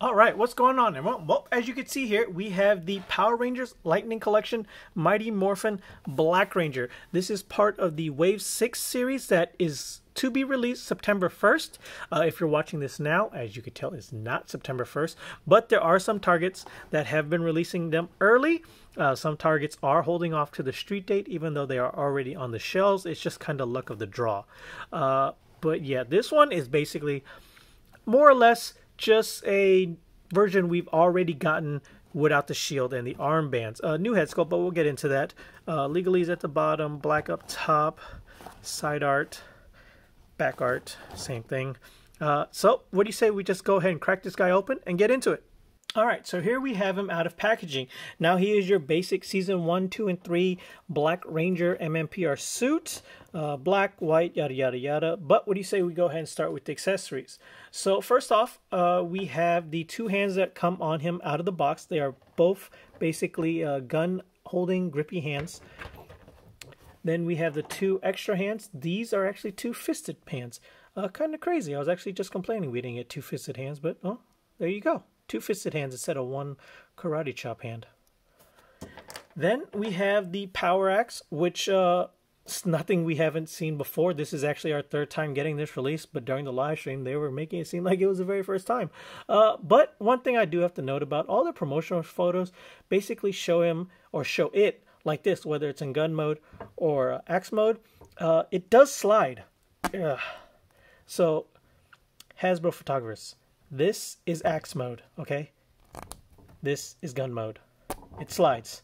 All right, what's going on? Well, as you can see here, we have the Power Rangers Lightning Collection Mighty Morphin Black Ranger. This is part of the Wave 6 series that is to be released September 1st. If you're watching this now, as you can tell, it's not September 1st, but there are some Targets that have been releasing them early. Some Targets are holding off to the street date, even though they are already on the shelves. It's just kind of luck of the draw. But yeah, this one is basically more or less just a version we've already gotten without the shield and the armbands. New head sculpt, but we'll get into that. Legalese at the bottom, black up top, side art, back art, same thing. So what do you say we just go ahead and crack this guy open and get into it? Alright, so here we have him out of packaging. Now he is your basic Season 1, 2, and 3 Black Ranger MMPR suit. Black, white, yada, yada, yada. But what do you say we go ahead and start with the accessories? So first off, we have the two hands that come on him out of the box. They are both basically gun-holding, grippy hands. Then we have the two extra hands. These are actually two fisted hands. Kind of crazy. I was actually just complaining we didn't get two fisted hands, but oh, there you go. Two fisted hands instead of one karate chop hand. Then we have the power axe, which is nothing we haven't seen before. This is actually our third time getting this release, but during the live stream, they were making it seem like it was the very first time. But one thing I do have to note about all the promotional photos basically show him or show it like this, whether it's in gun mode or axe mode. It does slide. So, Hasbro photographers. This is axe mode, okay? This is gun mode. It slides.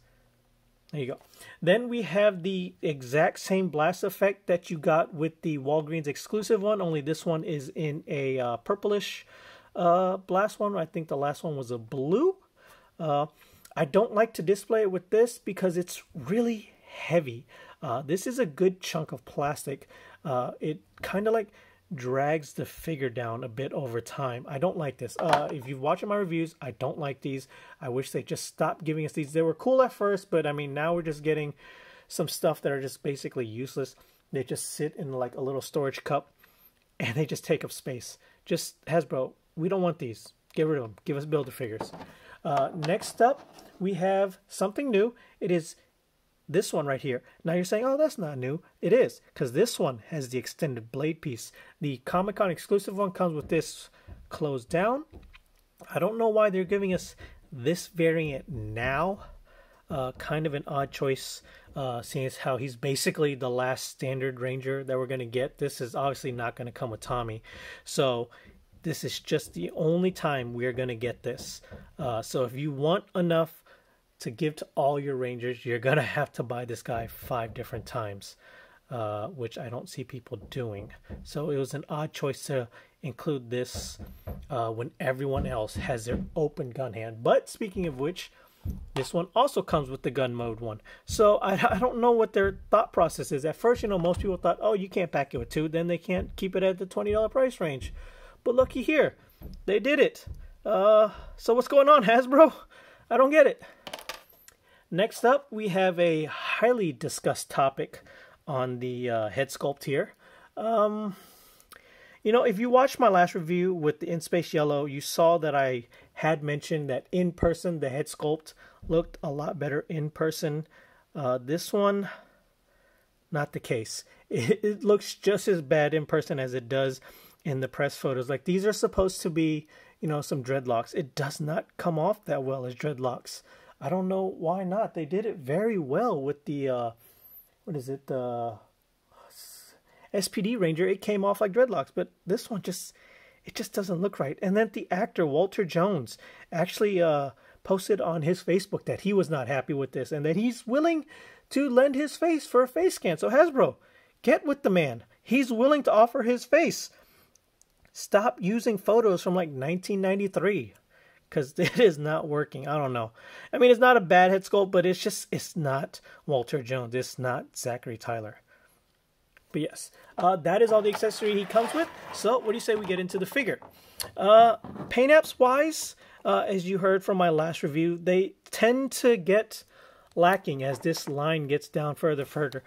There you go. Then we have the exact same blast effect that you got with the Walgreens Exclusive one, only this one is in a purplish blast one. I think the last one was a blue. I don't like to display it with this because it's really heavy. This is a good chunk of plastic. It kind of like drags the figure down a bit over time. I don't like this. If you've watched my reviews, I don't like these. I wish they just stopped giving us these. They were cool at first, but I mean, now we're just getting some stuff that are just basically useless. They just sit in like a little storage cup and they just take up space. Just Hasbro, we don't want these. Get rid of them. Give us Build-A-Figures. Next up, we have something new. It is this one right here. Now you're saying, oh, that's not new. It is, because this one has the extended blade piece. The Comic-Con exclusive one comes with this closed down. I don't know why they're giving us this variant now. Kind of an odd choice, seeing as how he's basically the last standard Ranger that we're going to get. This is obviously not going to come with Tommy. So this is just the only time we're going to get this. So if you want enough to give to all your Rangers, you're going to have to buy this guy 5 different times, which I don't see people doing. So it was an odd choice to include this when everyone else has their open gun hand. But speaking of which, this one also comes with the gun mode one. So I don't know what their thought process is. At first, you know, most people thought, oh, you can't pack it with 2. Then they can't keep it at the $20 price range. But looky here, they did it. So what's going on, Hasbro? I don't get it. Next up, we have a highly discussed topic on the head sculpt here. You know, if you watched my last review with the In Space Yellow, you saw that I had mentioned that in person, the head sculpt looked a lot better in person. This one, not the case. It looks just as bad in person as it does in the press photos. Like, these are supposed to be, you know, some dreadlocks. It does not come off that well as dreadlocks. I don't know why not. They did it very well with the, what is it, the SPD Ranger. It came off like dreadlocks, but this one it just doesn't look right. And then the actor, Walter Jones, actually posted on his Facebook that he was not happy with this and that he's willing to lend his face for a face scan. So Hasbro, get with the man. He's willing to offer his face. Stop using photos from like 1993. Because it is not working. I don't know. I mean, it's not a bad head sculpt, but it's not Walter Jones. It's not Zachary Tyler. But yes, that is all the accessory he comes with. So what do you say we get into the figure? Paint apps wise, as you heard from my last review, they tend to get lacking as this line gets down further.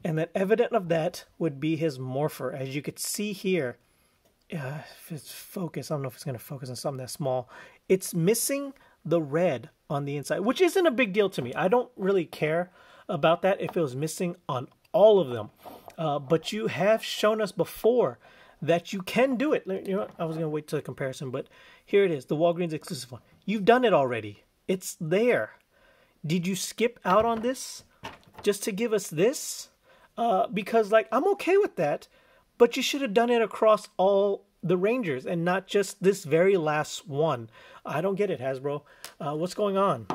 And then evident of that would be his morpher. As you could see here, if it's focused, I don't know if it's going to focus on something that small. it's missing the red on the inside, which isn't a big deal to me. I don't really care about that if it was missing on all of them. But you have shown us before that you can do it. You know what? I was going to wait till the comparison, but here it is, the Walgreens exclusive one. You've done it already. It's there. Did you skip out on this just to give us this? Because, like, I'm okay with that, but you should have done it across all the Rangers and not just this very last one. I don't get it, Hasbro. What's going on?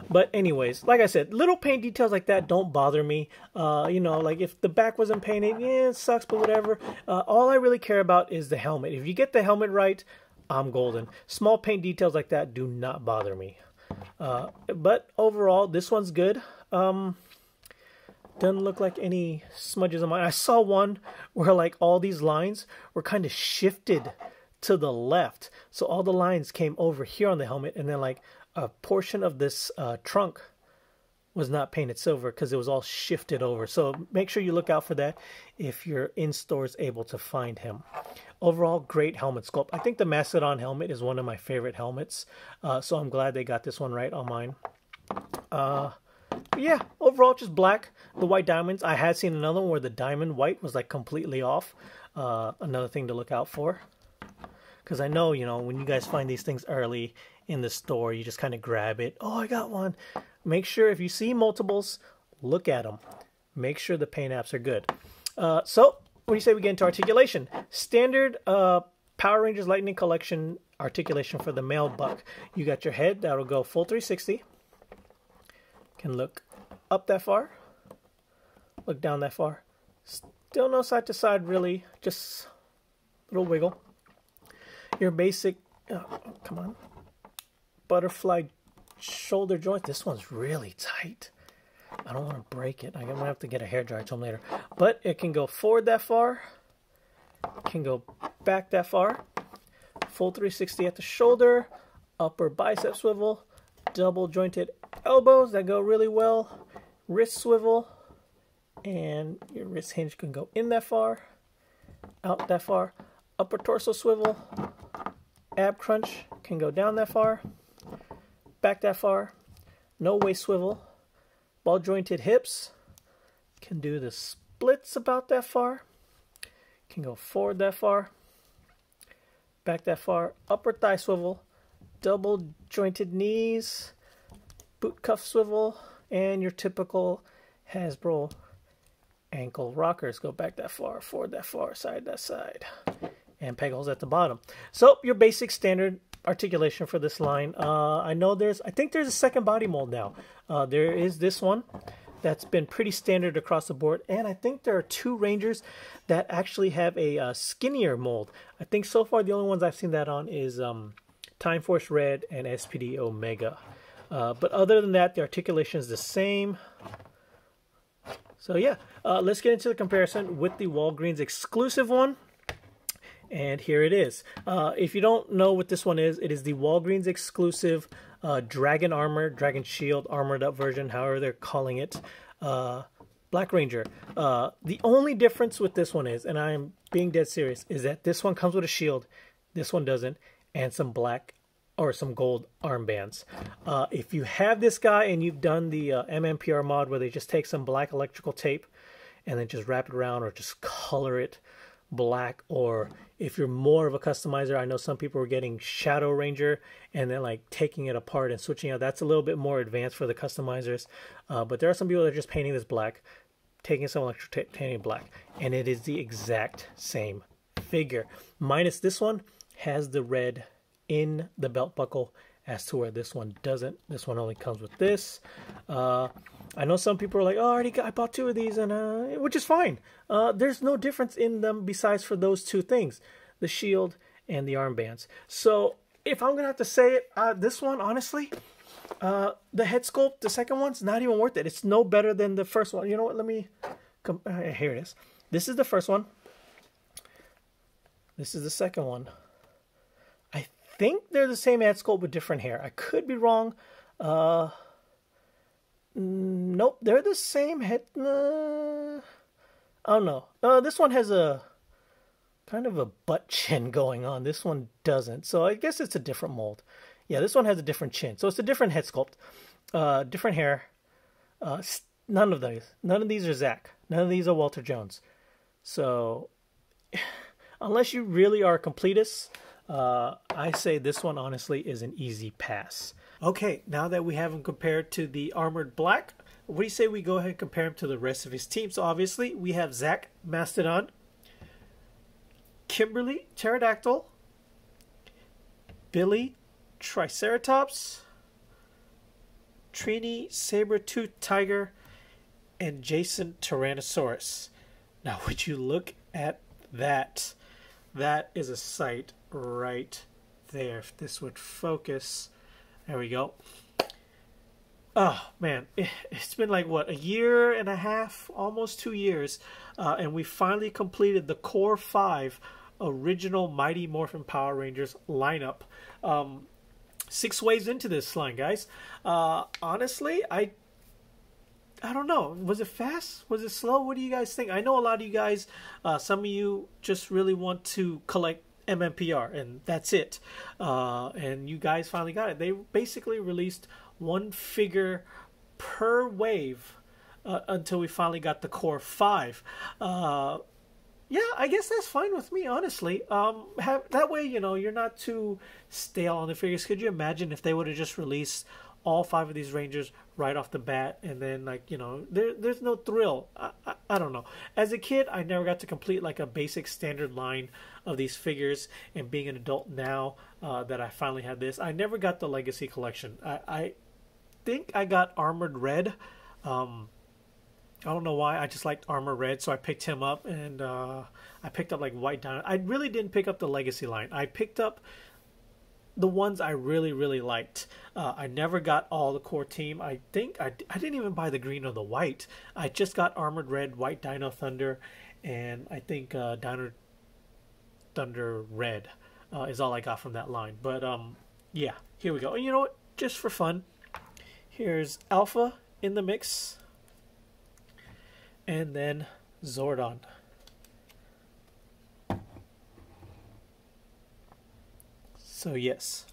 But anyways, like I said, little paint details like that don't bother me. You know, like if the back wasn't painted, yeah, it sucks, but whatever. All I really care about is the helmet. If you get the helmet right, I'm golden. Small paint details like that do not bother me. But overall, this one's good. Doesn't look like any smudges on mine. I saw one where like all these lines were kind of shifted to the left. So all the lines came over here on the helmet, and then like a portion of this trunk was not painted silver because it was all shifted over. So make sure you look out for that if you're in stores able to find him. Overall, great helmet sculpt. I think the Mastodon helmet is one of my favorite helmets. So I'm glad they got this one right on mine. Yeah, overall, just black. The white diamonds. I had seen another one where the diamond white was like completely off. Another thing to look out for. Because I know, you know, when you guys find these things early in the store, you just kind of grab it. Oh, I got one. Make sure if you see multiples, look at them. Make sure the paint apps are good. So, what do you say we get into articulation? Standard Power Rangers Lightning Collection articulation for the male buck. You got your head. That'll go full 360. Can look up that far. Look down that far. Still no side to side, really. Just a little wiggle. Your basic, come on, butterfly shoulder joint. This one's really tight. I don't want to break it. I'm going to have to get a hairdryer to them later. But it can go forward that far. Can go back that far. Full 360 at the shoulder. Upper bicep swivel. Double jointed elbows that go really well. Wrist swivel. And your wrist hinge can go in that far. Out that far. Upper torso swivel. Ab crunch can go down that far, back that far, no waist swivel, ball jointed hips, can do the splits about that far, can go forward that far, back that far, upper thigh swivel, double jointed knees, boot cuff swivel, and your typical Hasbro ankle rockers go back that far, forward that far, side that side. And peg holes at the bottom. So your basic standard articulation for this line. I think there's a second body mold now. There is this one that's been pretty standard across the board, and I think there are two Rangers that actually have a skinnier mold. I think so far the only ones I've seen that on is Time Force Red and SPD Omega. But other than that, the articulation is the same. So yeah, let's get into the comparison with the Walgreens exclusive one. And here it is. If you don't know what this one is, it is the Walgreens exclusive Dragon Armor, Dragon Shield, armored up version, however they're calling it, Black Ranger. The only difference with this one is, and I am being dead serious, is that this one comes with a shield, this one doesn't, and some black or some gold armbands. If you have this guy and you've done the MMPR mod where they just take some black electrical tape and then just wrap it around or just color it black, or if you're more of a customizer, I know some people are getting Shadow Ranger and then like taking it apart and switching out. That's a little bit more advanced for the customizers, but there are some people that are just painting this black, taking some electric tape, painting black, and it is the exact same figure, minus this one has the red in the belt buckle as to where this one doesn't. This one only comes with this. I know some people are like, oh, I bought two of these, and which is fine. There's no difference in them besides for those two things, the shield and the armbands. So if I'm going to have to say it, this one, honestly, the head sculpt, the second one's not even worth it. It's no better than the first one. You know what? Let me come. Here it is. This is the first one. This is the second one. I think they're the same head sculpt with different hair. I could be wrong. Nope, they're the same head. Oh no, this one has a kind of a butt chin going on. This one doesn't. So I guess it's a different mold. Yeah, this one has a different chin. So it's a different head sculpt, different hair. None of these are Zach. None of these are Walter Jones. So unless you really are a completist, I say this one honestly is an easy pass. Okay, now that we have him compared to the Armored Black, what do you say we go ahead and compare him to the rest of his team? So obviously we have Zach Mastodon, Kimberly Pterodactyl, Billy Triceratops, Trini Saber-Toothed Tiger, and Jason Tyrannosaurus. Now would you look at that? That is a sight right there. If this would focus. There we go. Oh man, it's been like what, a year and a half, almost 2 years, and we finally completed the core 5 original Mighty Morphin Power Rangers lineup. 6 waves into this line, guys. Honestly, I don't know. Was it fast? Was it slow? What do you guys think? I know a lot of you guys, some of you just really want to collect MMPR, and that's it. And you guys finally got it. They basically released 1 figure per wave until we finally got the core 5. Yeah, I guess that's fine with me, honestly. That way, you know, you're not too stale on the figures. Could you imagine if they would have just released all 5 of these Rangers right off the bat, and then, like, you know, there's no thrill. I don't know. As a kid, I never got to complete like a basic standard line of these figures, and being an adult now that I finally had this, I never got the Legacy Collection. I think I got Armored Red. I don't know why. I just liked Armor Red, so I picked him up, and I picked up like White Dino. I really didn't pick up the Legacy line. I picked up the ones I really, really liked. I never got all the core team. I think I didn't even buy the green or the white. I just got Armored Red, White Dino Thunder, and I think Dino Thunder Red is all I got from that line. But yeah, here we go. And you know what? Just for fun, here's Alpha in the mix, and then Zordon. So yes,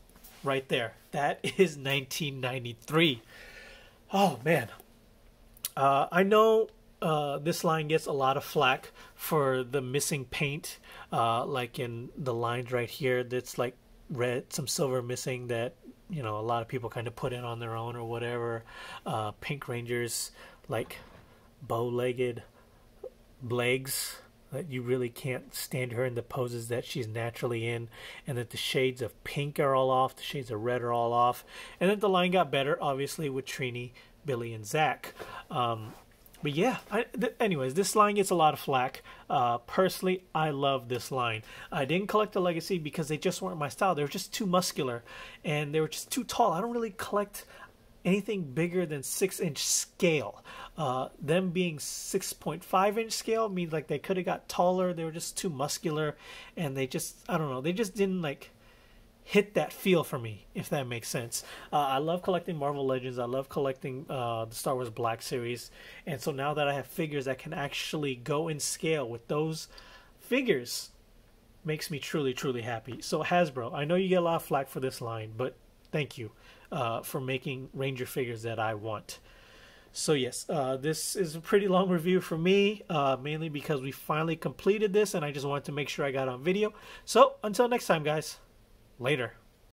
right there. That is 1993. Oh man. I know this line gets a lot of flack for the missing paint, like in the lines right here. That's like red, some silver missing that, you know, a lot of people kind of put in on their own or whatever. Pink Rangers, like bow-legged legs, that you really can't stand her in the poses that she's naturally in, and that the shades of pink are all off, the shades of red are all off, and then the line got better, obviously, with Trini, Billy, and Zach. But yeah, anyways, this line gets a lot of flack. Personally, I love this line. I didn't collect the Legacy because they just weren't my style. They were just too muscular, and they were just too tall. I don't really collect anything bigger than 6-inch scale. Them being 6.5-inch scale means like they could have got taller. They were just too muscular, and they just, I don't know, they just didn't like hit that feel for me, if that makes sense. I love collecting Marvel Legends. I love collecting the Star Wars Black series, and so now that I have figures that can actually go in scale with those figures, makes me truly, truly happy. So Hasbro, I know you get a lot of flack for this line, but thank you for making Ranger figures that I want. So yes, this is a pretty long review for me, mainly because we finally completed this, and I just wanted to make sure I got on video. So until next time, guys, later.